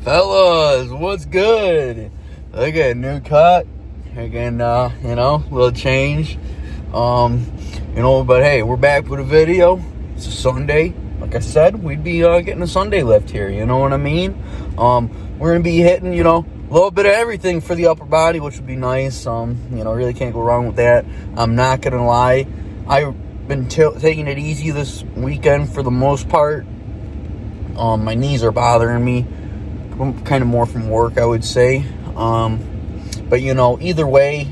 Fellas, what's good? Look at new cut. Again, little change. But hey, we're back with a video. It's a Sunday. Like I said, we'd be getting a Sunday lift here, you know what I mean? We're gonna be hitting, a little bit of everything for the upper body, which would be nice. Really can't go wrong with that. I'm not gonna lie. I've been taking it easy this weekend for the most part. My knees are bothering me. Kind of more from work, I would say. But either way,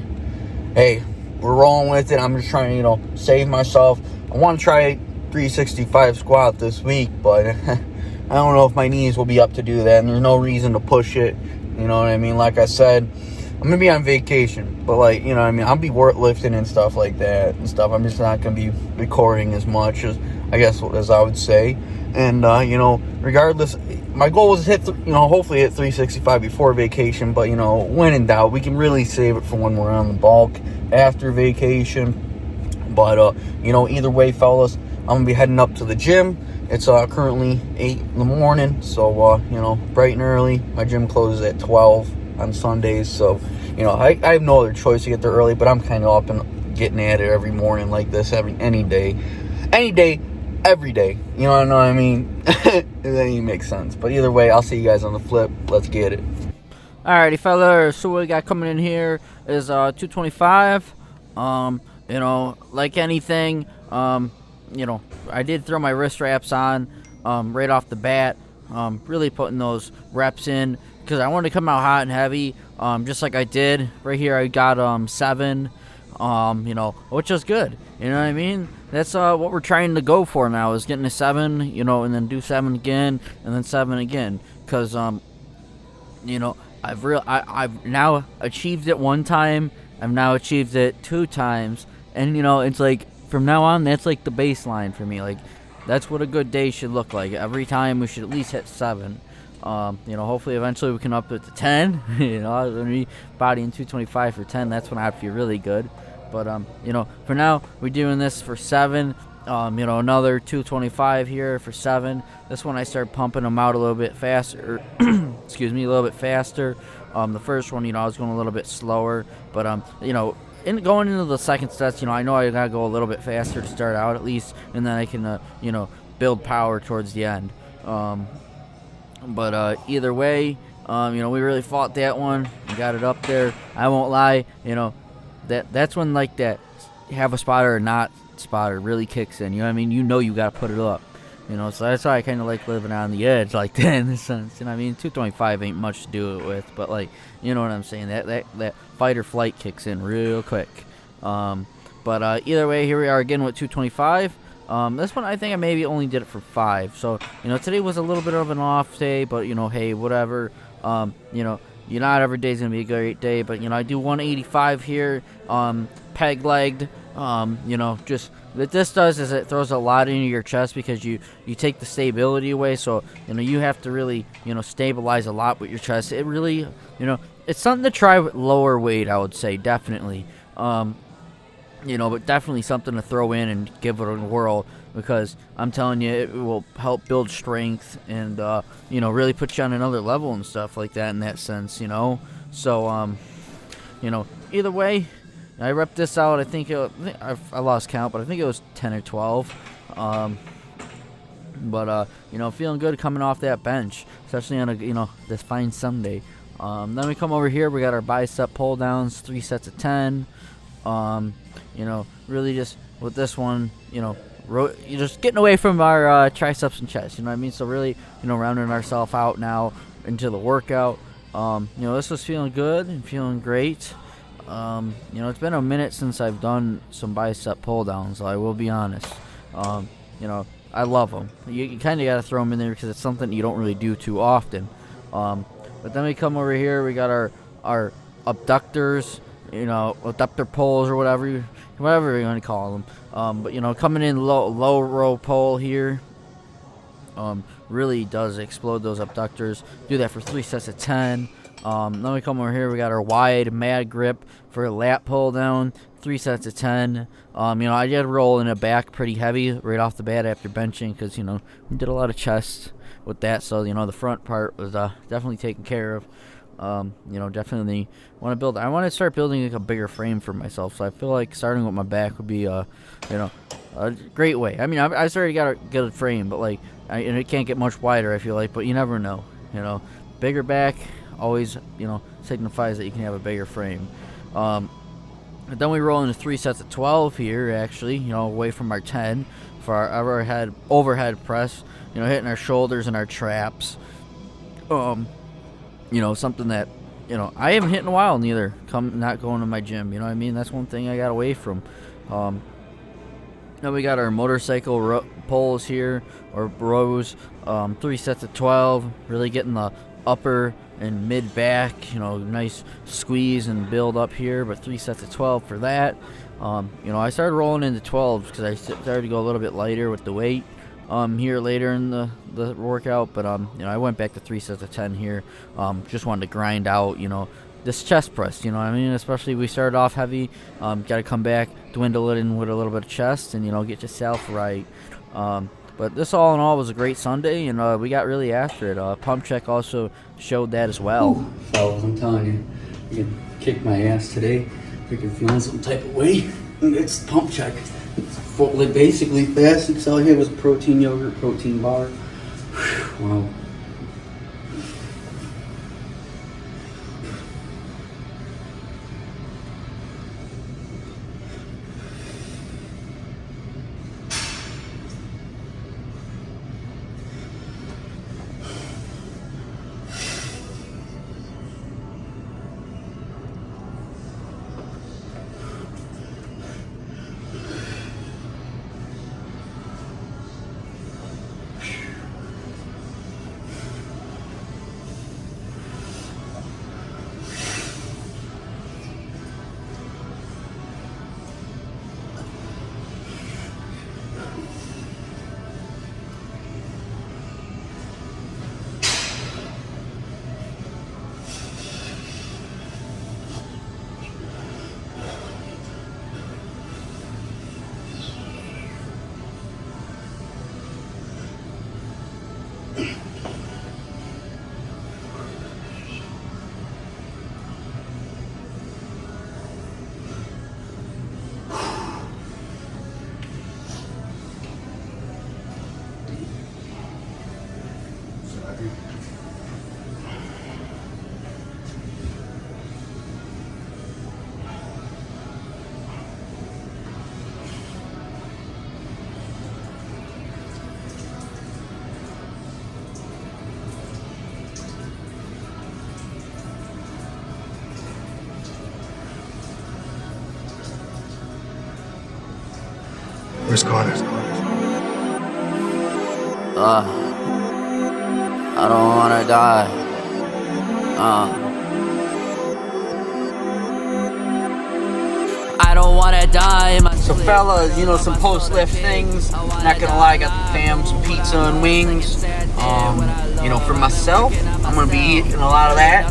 hey, we're rolling with it. I'm just trying to, save myself. I want to try 365 squat this week, but I don't know if my knees will be up to do that, and there's no reason to push it. You know what I mean? Like I said, I'm gonna be on vacation, but I'll be lifting and stuff like that and stuff. I'm just not gonna be recording as much as I would say. And regardless, my goal was to hit hopefully hit 365 before vacation, but when in doubt, we can really save it for when we're on the bulk after vacation. But either way, fellas, I'm gonna be heading up to the gym. It's currently 8 in the morning, so bright and early. My gym closes at 12 on Sundays, so I have no other choice to get there early, but I'm kind of up and getting at it every morning like this, any day, every day. You know what I mean? It doesn't even make sense. But either way, I'll see you guys on the flip. Let's get it. Alrighty, fellas. So what we got coming in here is 225. Like anything, I did throw my wrist wraps on right off the bat. Really putting those reps in because I wanted to come out hot and heavy. Just like I did right here. I got 7. Which is good. You know what I mean? That's what we're trying to go for now, is getting a 7, and then do 7 again, and then 7 again. Because, I've now achieved it 1 time. I've now achieved it 2 times. And, it's like, from now on, that's like the baseline for me. Like, that's what a good day should look like. Every time we should at least hit 7. Hopefully eventually we can up it to 10. When we body in 225 for 10, that's when I'd feel really good. But, for now, we're doing this for 7. Another 225 here for 7. This one I start pumping them out a little bit faster. Excuse me, a little bit faster. The first one, I was going a little bit slower. But, going into the second sets, I know I got to go a little bit faster to start out at least. And then I can, build power towards the end. But either way, we really fought that one. We got it up there. I won't lie, that's when like that have a spotter or not spotter really kicks in. You know what I mean? You got to put it up. So that's why I kind of like living on the edge like that in a sense. 225 ain't much to do it with, but you know what I'm saying? That fight or flight kicks in real quick. But either way, here we are again with 225. This one I think I maybe only did it for 5. So, today was a little bit of an off day, but, hey, whatever. Not every day's going to be a great day, but, I do 185 here, peg-legged. Just what this does is it throws a lot into your chest because you take the stability away. So, you have to really, stabilize a lot with your chest. It really, it's something to try with lower weight, I would say, definitely. But definitely something to throw in and give it a whirl because I'm telling you, it will help build strength and, really put you on another level and stuff like that in that sense, So, either way, I repped this out. I think I lost count, but I think it was 10 or 12. Feeling good coming off that bench, especially on a, this fine Sunday. Then we come over here. We got our bicep pull downs, 3 sets of 10. Really just with this one, you're just getting away from our triceps and chest, you know what I mean? So really, rounding ourselves out now into the workout. This was feeling good and feeling great. It's been a minute since I've done some bicep pull downs, so I will be honest. I love them. You kind of got to throw them in there because it's something you don't really do too often. But then we come over here, we got our abductors, abductor pulls or whatever you want to call them. But coming in low row pull here, really does explode those abductors. Do that for 3 sets of 10. Then we come over here, we got our wide mad grip for a lat pull down, 3 sets of 10. I did roll in the back pretty heavy right off the bat after benching because, we did a lot of chest. with that. So you know, the front part was definitely taken care of. You know, definitely want to build. I want to start building like a bigger frame for myself. So I feel like starting with my back would be, you know, a great way. I mean, I already got a good frame, but like, and it can't get much wider. I feel like, but you never know. You know, bigger back always, you know, signifies that you can have a bigger frame. But then we roll into 3 sets of 12 here, actually, you know, away from our 10 for our overhead press, you know, hitting our shoulders and our traps. You know, something that, you know, I haven't hit in a while neither, not going to my gym, you know what I mean? That's one thing I got away from. Now we got our motorcycle poles here, or rows, 3 sets of 12, really getting the upper and mid back, you know, nice squeeze and build up here, but 3 sets of 12 for that. You know, I started rolling into 12s because I started to go a little bit lighter with the weight here later in the workout, but you know, I went back to 3 sets of 10 here. Just wanted to grind out, you know, this chest press, you know what I mean? Especially we started off heavy, got to come back, dwindle it in with a little bit of chest, and you know, get yourself right. But this all in all was a great Sunday, and we got really after it. Pump check also showed that as well. Ooh, fellas, I'm telling you, you can kick my ass today. If you're feeling some type of way, it's pump check. It's like basically basics. All I had was a protein yogurt, protein bar. Wow. Where's Connor? I don't wanna die. I don't wanna die. So fellas, you know, some post-lift things. Not gonna lie, I got the fam some pizza and wings. You know, for myself, I'm gonna be eating a lot of that.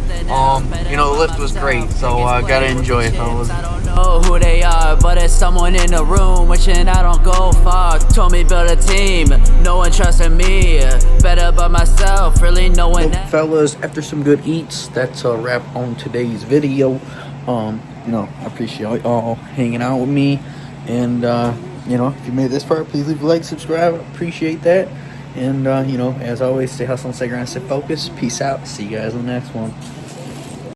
You know, the lift was great, so gotta enjoy it, fellas. Know who they are, but it's someone in the room wishing I don't go far. Told me build a team, no one trusted me. Better by myself, really no one. Well, fellas, after some good eats, that's a wrap on today's video. You know, I appreciate y'all hanging out with me, and you know, if you made this far, please leave a like, subscribe. I appreciate that, and you know, as always, stay hustle, stay grind, stay focused. Peace out. See you guys on the next one.